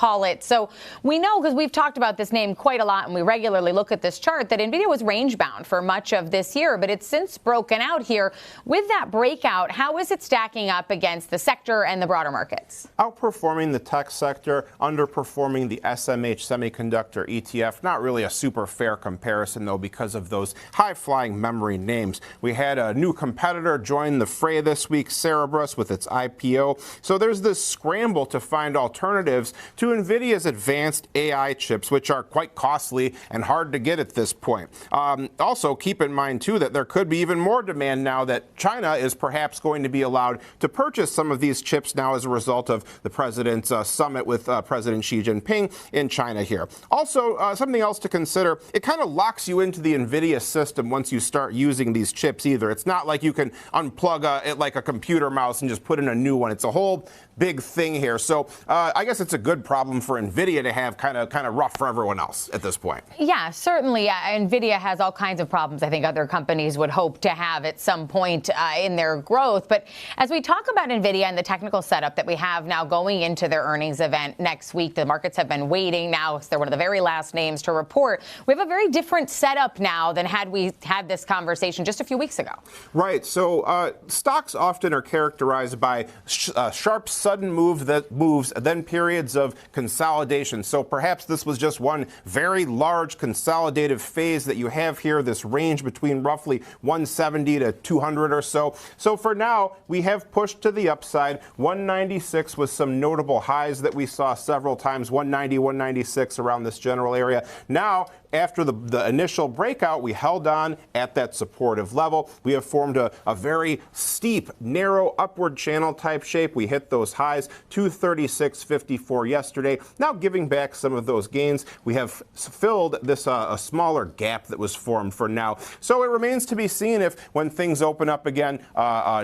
call it. So we know, because we've talked about this name quite a lot and we regularly look at this chart, that Nvidia was range bound for much of this year, but it's since broken out here. With that breakout, how is it stacking up against the sector and the broader markets? Outperforming the tech sector, underperforming the SMH semiconductor ETF. Not really a super fair comparison, though, because of those high-flying memory names. We had a new competitor join the fray this week, Cerebras, with its IPO. So there's this scramble to find alternatives to Nvidia's advanced AI chips, which are quite costly and hard to get at this point. Also, keep in mind, too, that there could be even more demand now that China is perhaps going to be allowed to purchase some of these chips now as a result of the president's summit with President Xi Jinping in China here. Also, something else to consider, it kind of locks you into the Nvidia system once you start using these chips either. It's not like you can unplug it like a computer mouse and just put in a new one. It's a whole big thing here. So I guess it's a good problem for Nvidia to have, kind of rough for everyone else at this point. Yeah, certainly. Nvidia has all kinds of problems I think other companies would hope to have at some point in their growth. But as we talk about Nvidia and the technical setup that we have now going into their earnings event next week, the markets have been waiting now. They're one of the very last names to report. We have a very different setup now than had we had this conversation just a few weeks ago. Right. So stocks often are characterized by sharp, sudden moves, then periods of consolidation. So perhaps this was just one very large consolidative phase that you have here, this range between roughly 170 to 200 or so. So for now, we have pushed to the upside. 196 with some notable highs that we saw several times, 190, 196 around this general area. Now, after the initial breakout, we held on at that supportive level. We have formed a very steep, narrow upward channel type shape. We hit those highs, 236.54 yesterday. Now giving back some of those gains, we have filled this a smaller gap that was formed for now. So it remains to be seen if, when things open up again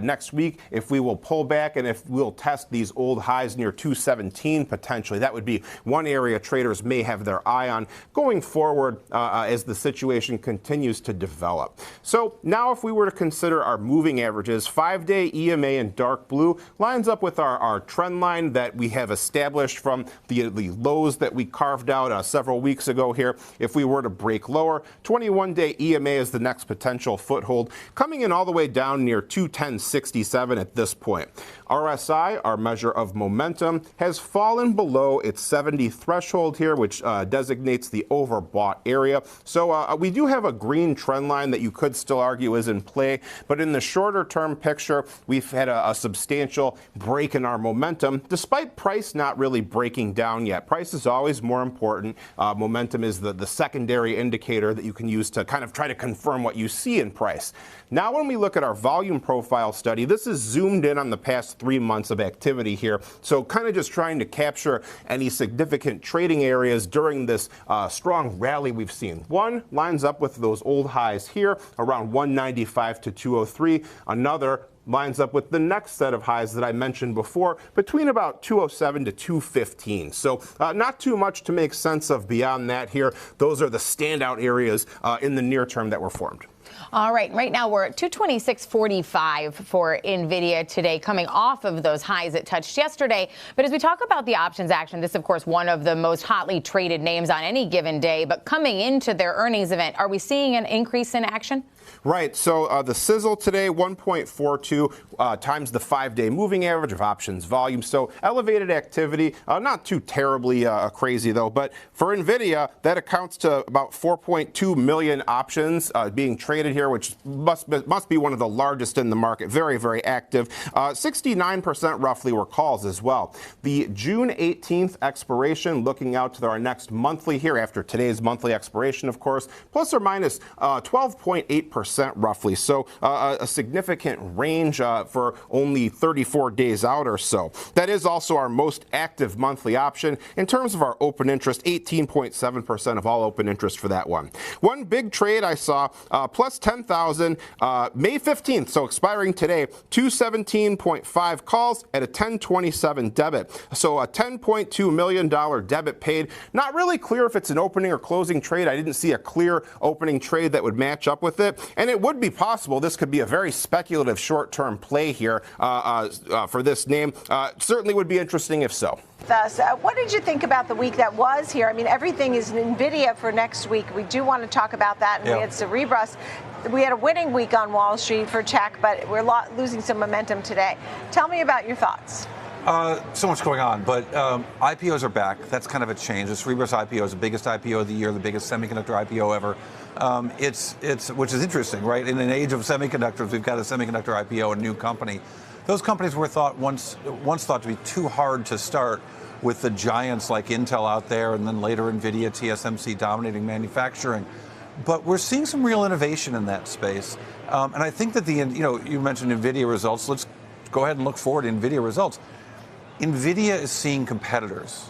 next week, if we will pull back and if we'll test these old highs near 217 potentially. That would be one area traders may have their eye on going forward as the situation continues to develop. So now if we were to consider our moving averages, 5-day EMA in dark blue lines up with our trend line that we have established from the lows that we carved out several weeks ago here. If we were to break lower, 21-day EMA is the next potential foothold, coming in all the way down near 210.67 at this point. RSI, our measure of momentum, has fallen below its 70 threshold here, which designates the overbought area. So we do have a green trend line that you could still argue is in play, but in the shorter term picture, we've had a substantial break in our momentum, despite price not really breaking down yet. Price is always more important. Momentum is the secondary indicator that you can use to kind of try to confirm what you see in price. Now, when we look at our volume profile study, this is zoomed in on the past 3 months of activity here. So kind of just trying to capture any significant trading areas during this strong rally we've seen. One lines up with those old highs here around 195 to 203. Another lines up with the next set of highs that I mentioned before, between about 207 to 215. So not too much to make sense of beyond that here. Those are the standout areas in the near term that were formed. All right. Right now, we're at 226.45 for Nvidia today, coming off of those highs it touched yesterday. But as we talk about the options action, this, of course, one of the most hotly traded names on any given day. But coming into their earnings event, are we seeing an increase in action? Right. So the sizzle today, 1.42 times the 5-day moving average of options volume. So elevated activity, not too terribly crazy, though. But for Nvidia, that accounts to about 4.2 million options being traded here, which must be one of the largest in the market. Very, very active. 69% roughly were calls as well. The June 18th expiration, looking out to our next monthly here after today's monthly expiration, of course, plus or minus 12.8% roughly. So a significant range for only 34 days out or so. That is also our most active monthly option. In terms of our open interest, 18.7% of all open interest for that one. One big trade I saw, plus 10,000, May 15th, so expiring today, 217.5 calls at a 1027 debit. So a $10.2 million debit paid. Not really clear if it's an opening or closing trade. I didn't see a clear opening trade that would match up with it. And it would be possible this could be a very speculative short-term play here for this name. Certainly would be interesting if so. us. What did you think about the week that was here? I mean, everything is Nvidia for next week. We do want to talk about that. And we had Cerebras. We had a winning week on Wall Street for tech, but we're losing some momentum today. Tell me about your thoughts. So much going on, but IPOs are back. That's kind of a change. The Cerebras IPO is the biggest IPO of the year, the biggest semiconductor IPO ever. Which is interesting, right? In an age of semiconductors, we've got a semiconductor IPO, a new company. Those companies were once thought to be too hard to start, with the giants like Intel out there, and then later Nvidia, TSMC dominating manufacturing. But we're seeing some real innovation in that space, and I think that you mentioned Nvidia results. Let's go ahead and look forward to Nvidia results. Nvidia is seeing competitors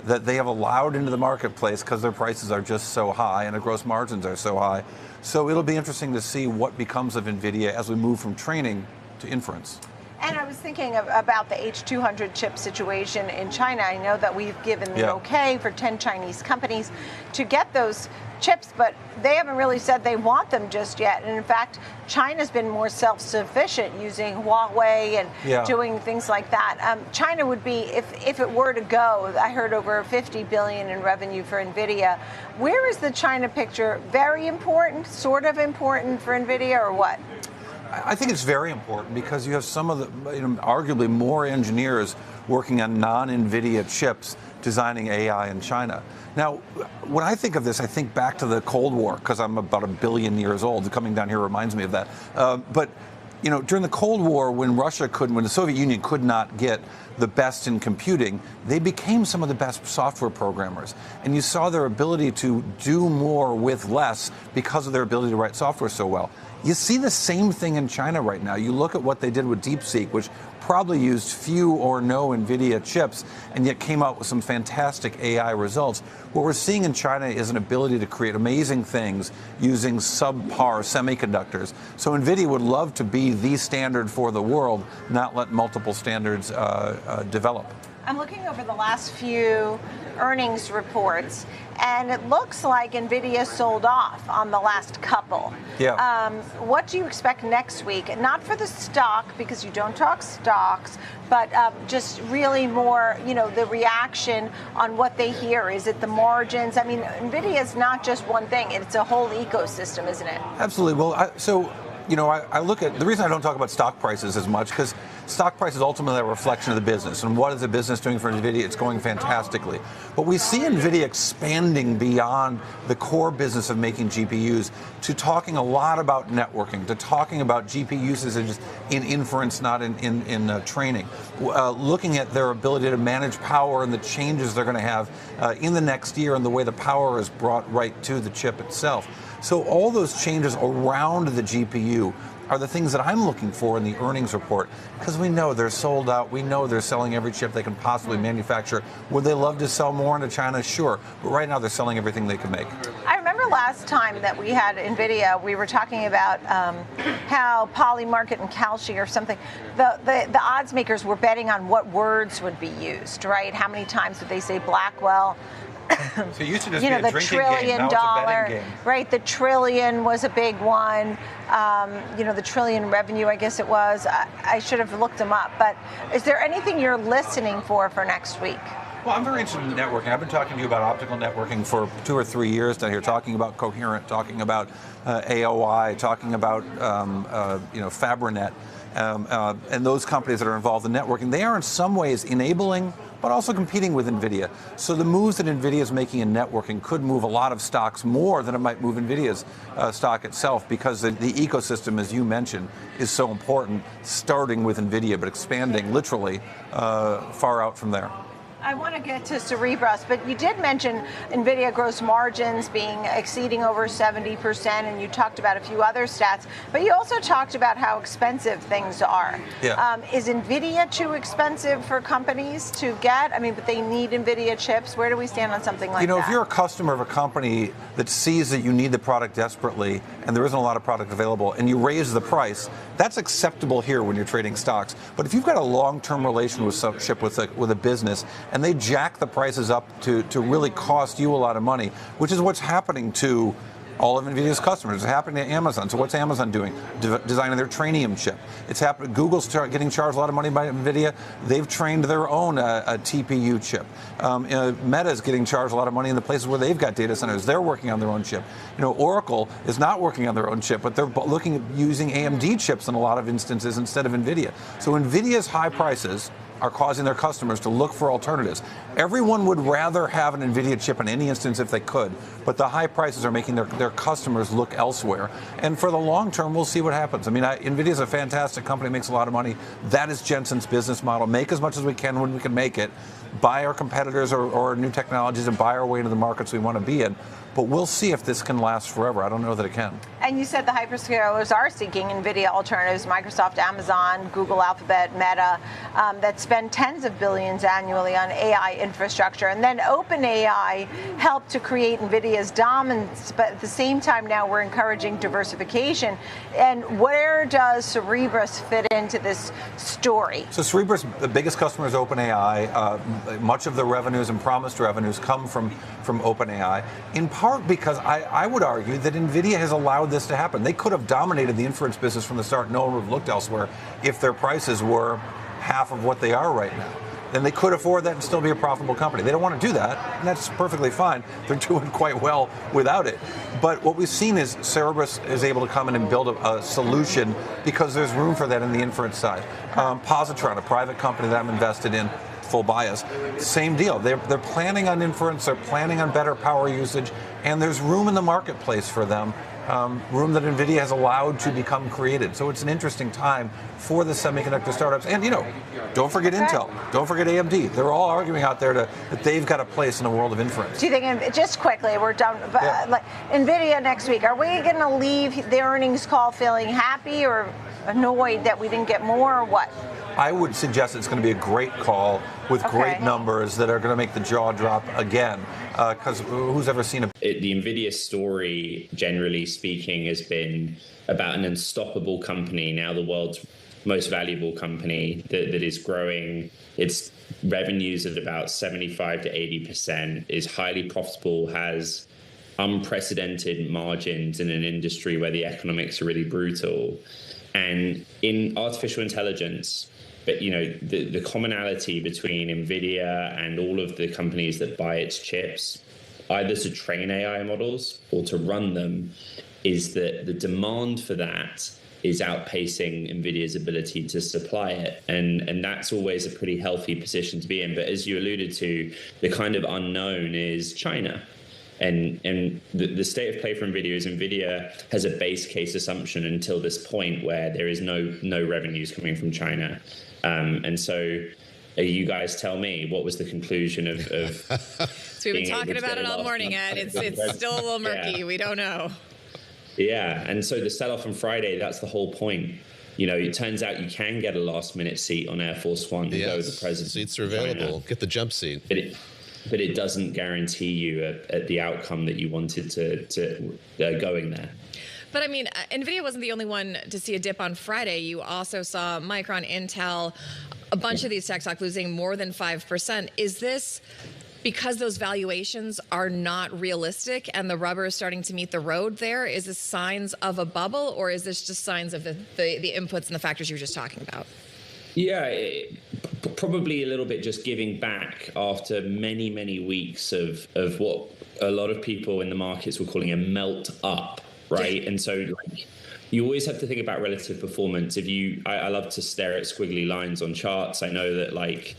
that they have allowed into the marketplace because their prices are just so high and their gross margins are so high. So it'll be interesting to see what becomes of Nvidia as we move from training to inference. And I was thinking about the H200 chip situation in China. I know that we've given the okay for 10 Chinese companies to get those chips, but they haven't really said they want them just yet. And in fact, China's been more self-sufficient using Huawei and doing things like that. China would be, if it were to go, I heard over $50 billion in revenue for Nvidia. Where is the China picture? Very important, sort of important for Nvidia, or what? I think it's very important because you have some of the, arguably more engineers working on non-NVIDIA chips designing AI in China. Now, when I think of this, I think back to the Cold War, because I'm about 1 billion years old. Coming down here reminds me of that. But during the Cold War, when the Soviet Union could not get the best in computing, they became some of the best software programmers. And you saw their ability to do more with less because of their ability to write software so well. You see the same thing in China right now. You look at what they did with DeepSeek, which probably used few or no NVIDIA chips, and yet came out with some fantastic AI results. What we're seeing in China is an ability to create amazing things using subpar semiconductors. So NVIDIA would love to be the standard for the world, not let multiple standards develop. I'm looking over the last few earnings reports, and it looks like Nvidia sold off on the last couple. What do you expect next week? Not for the stock, because you don't talk stocks, but just really more, the reaction on what they hear. Is it the margins? I mean, Nvidia is not just one thing. It's a whole ecosystem, isn't it? Absolutely. Well, I look at the reason I don't talk about stock prices as much, because stock price is ultimately a reflection of the business. And what is the business doing for NVIDIA? It's going fantastically. But we see NVIDIA expanding beyond the core business of making GPUs to talking a lot about networking, to talking about GPU usages in inference, not in training. Looking at their ability to manage power and the changes they're going to have in the next year and the way the power is brought right to the chip itself. So all those changes around the GPU are the things that I'm looking for in the earnings report, because we know they're sold out. We know they're selling every chip they can possibly manufacture. Would they love to sell more into China? Sure. But right now they're selling everything they can make. I remember last time that we had NVIDIA, we were talking about how Polymarket and Kalshi or something, the odds makers were betting on what words would be used, right? How many times would they say Blackwell? So it used to just be a drinking $1 trillion, game. Now it's a betting game. Right? The trillion was a big one. The trillion revenue, I guess it was. I should have looked them up. But is there anything you're listening for next week? Well, I'm very interested in networking. I've been talking to you about optical networking for 2 or 3 years down here, talking about coherent, talking about AOI, talking about Fabrinet, and those companies that are involved in networking. They are in some ways enabling, but also competing with NVIDIA. So the moves that NVIDIA is making in networking could move a lot of stocks more than it might move NVIDIA's stock itself, because the ecosystem, as you mentioned, is so important, starting with NVIDIA, but expanding literally far out from there. I want to get to Cerebras, but you did mention NVIDIA gross margins exceeding over 70%, and you talked about a few other stats, but you also talked about how expensive things are. Is NVIDIA too expensive for companies to get? I mean, but they need NVIDIA chips. Where do we stand on something like that? If you're a customer of a company that sees that you need the product desperately and there isn't a lot of product available, and you raise the price, that's acceptable here when you're trading stocks. But if you've got a long-term relationship with a business, and they jack the prices up to really cost you a lot of money, which is what's happening to all of NVIDIA's customers. It's happening to Amazon. So what's Amazon doing? Designing their Trainium chip. It's happening. Google's getting charged a lot of money by NVIDIA. They've trained their own a TPU chip. Meta's getting charged a lot of money in the places where they've got data centers. They're working on their own chip. Oracle is not working on their own chip, but they're looking at using AMD chips in a lot of instances instead of NVIDIA. So NVIDIA's high prices are causing their customers to look for alternatives. Everyone would rather have an NVIDIA chip in any instance if they could, but the high prices are making their customers look elsewhere. And for the long term, we'll see what happens. I mean, NVIDIA is a fantastic company, makes a lot of money. That is Jensen's business model. Make as much as we can when we can make it, buy our competitors or new technologies and buy our way into the markets we want to be in. But we'll see if this can last forever. I don't know that it can. And you said the hyperscalers are seeking NVIDIA alternatives, Microsoft, Amazon, Google, Alphabet, Meta, that spend tens of billions annually on AI infrastructure. And then OpenAI helped to create NVIDIA's dominance, but at the same time now we're encouraging diversification. And where does Cerebras fit into this story? So Cerebras, the biggest customer is OpenAI. Much of the revenues and promised revenues come from OpenAI, in part because I would argue that NVIDIA has allowed this to happen. They could have dominated the inference business from the start. No one would have looked elsewhere if their prices were half of what they are right now. Then they could afford that and still be a profitable company. They don't want to do that, and that's perfectly fine. They're doing quite well without it. But what we've seen is Cerebras is able to come in and build a solution because there's room for that in the inference side. Positron, a private company that I'm invested in, full bias, same deal. They're planning on inference, they're planning on better power usage, and there's room in the marketplace for them, room that NVIDIA has allowed to become created. So it's an interesting time for the semiconductor startups. And, don't forget Intel, don't forget AMD. They're all arguing out there that they've got a place in the world of inference. Do you think, just quickly, we're done, but NVIDIA next week, are we going to leave the earnings call feeling happy or annoyed that we didn't get more, or what? I would suggest it's going to be a great call with great numbers that are going to make the jaw drop again. Because who's ever seen the NVIDIA story, generally speaking, has been about an unstoppable company, now the world's most valuable company that is growing its revenues at about 75 to 80%, is highly profitable, has unprecedented margins in an industry where the economics are really brutal. And in artificial intelligence, but the commonality between NVIDIA and all of the companies that buy its chips, either to train AI models or to run them, is that the demand for that is outpacing NVIDIA's ability to supply it. And that's always a pretty healthy position to be in. But as you alluded to, the kind of unknown is China. And the state of play for NVIDIA is NVIDIA has a base case assumption until this point where there is no revenues coming from China. And so you guys tell me, what was the conclusion of So we've been talking about it all morning, Ed. It's still a little murky. Yeah. We don't know. Yeah. And so the sell-off on Friday, that's the whole point. It turns out you can get a last-minute seat on Air Force One to go with the president. Seats are available. Get the jump seat. But it doesn't guarantee you at the outcome that you wanted to going there. But I mean, NVIDIA wasn't the only one to see a dip on Friday. You also saw Micron, Intel, a bunch of these tech stocks losing more than 5%. Is this because those valuations are not realistic and the rubber is starting to meet the road there? Is this signs of a bubble, or is this just signs of the inputs and the factors you were just talking about? Yeah, probably a little bit just giving back after many, many weeks of what a lot of people in the markets were calling a melt up, right? And so you always have to think about relative performance. I love to stare at squiggly lines on charts. I know that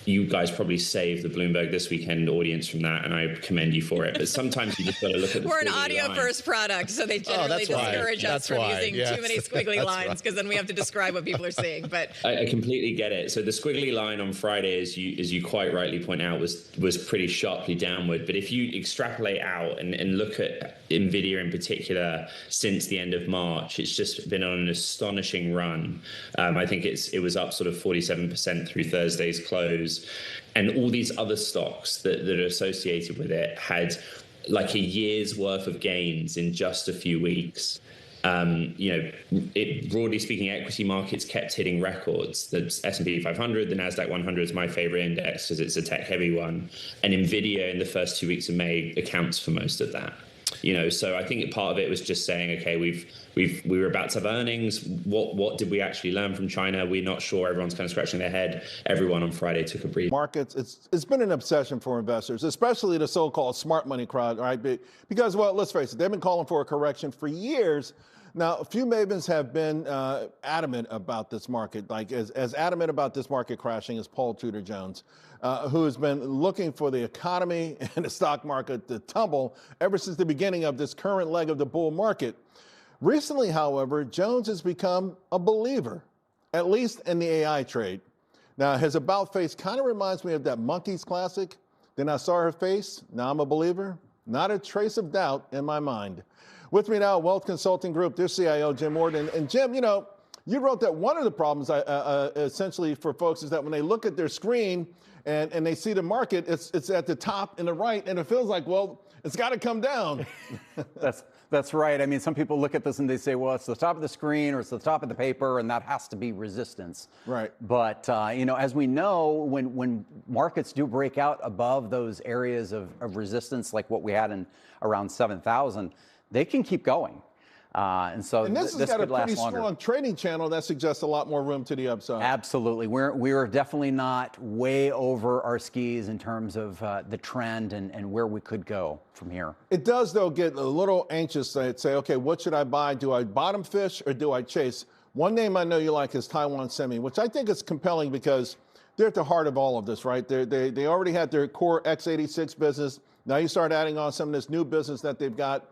you guys probably saved the Bloomberg This Weekend audience from that, and I commend you for it. But sometimes you just got to look at the We're an audio-first product, so they generally discourage us from using too many squiggly lines, because then we have to describe what people are seeing. But I completely get it. So the squiggly line on Friday, as you quite rightly point out, was pretty sharply downward. But if you extrapolate out and look at NVIDIA in particular, since the end of March, it's just been on an astonishing run. I think it was up sort of 47% through Thursday's close. And all these other stocks that are associated with it had like a year's worth of gains in just a few weeks. Broadly speaking, equity markets kept hitting records. The S&P 500, the NASDAQ 100 is my favorite index because it's a tech-heavy one. And NVIDIA in the first 2 weeks of May accounts for most of that. So I think part of it was just saying, okay, we were about to have earnings. What did we actually learn from China? We're not sure. Everyone's kind of scratching their head. Everyone on Friday took a breather. Markets, it's been an obsession for investors, especially the so-called smart money crowd, right? Because, well, let's face it, they've been calling for a correction for years. Now, a few mavens have been adamant about this market, like as adamant about this market crashing as Paul Tudor Jones, who has been looking for the economy and the stock market to tumble ever since the beginning of this current leg of the bull market. Recently, however, Jones has become a believer, at least in the AI trade. Now, his about face kind of reminds me of that Monkees classic. Then I saw her face. Now I'm a believer. Not a trace of doubt in my mind. With me now, Wealth Consulting Group, their CIO, Jim Morton. And Jim, you wrote that one of the problems essentially for folks is that when they look at their screen and they see the market, it's at the top in the right, and it feels like, well, it's got to come down. That's right. I mean, some people look at this and they say, well, it's the top of the screen or it's the top of the paper, and that has to be resistance. Right. But, as we know, when markets do break out above those areas of resistance, like what we had in around 7,000, they can keep going. And this has got a pretty longer. strong trading channel that suggests a lot more room to the upside. Absolutely. We're definitely not way over our skis in terms of the trend and where we could go from here. It does, though, get a little anxious to say, okay, what should I buy? Do I bottom fish or do I chase? One name I know you like is Taiwan Semi, which I think is compelling because they're at the heart of all of this, right? They already had their core x86 business. Now you start adding on some of this new business that they've got.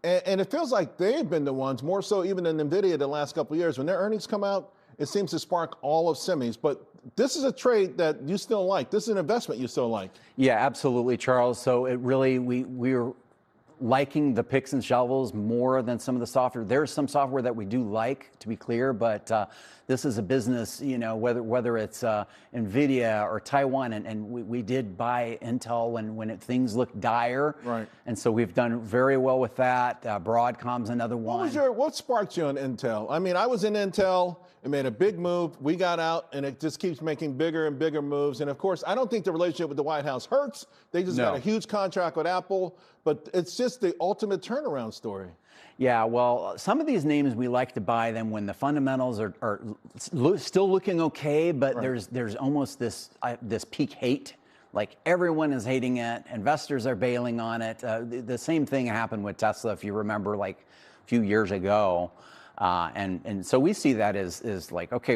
And it feels like they've been the ones, more so even than Nvidia the last couple of years. When their earnings come out, it seems to spark all of semis. But this is a trade that you still like. This is an investment you still like. Yeah, absolutely, Charles. So it really, we're liking the picks and shovels more than some of the software. There's some software that we do like, to be clear, but this is a business, whether it's Nvidia or Taiwan, and we did buy Intel when things looked dire. Right. And so we've done very well with that. Broadcom's another one. What sparked you on Intel? I mean, I was in Intel. It made a big move. We got out, and it just keeps making bigger and bigger moves. And of course, I don't think the relationship with the White House hurts. They just got a huge contract with Apple, but it's just the ultimate turnaround story. Yeah, well, some of these names we like to buy them when the fundamentals are still looking okay, but there's almost this peak hate. Like everyone is hating it, investors are bailing on it. The same thing happened with Tesla, if you remember, like a few years ago, and so we see that as like, okay,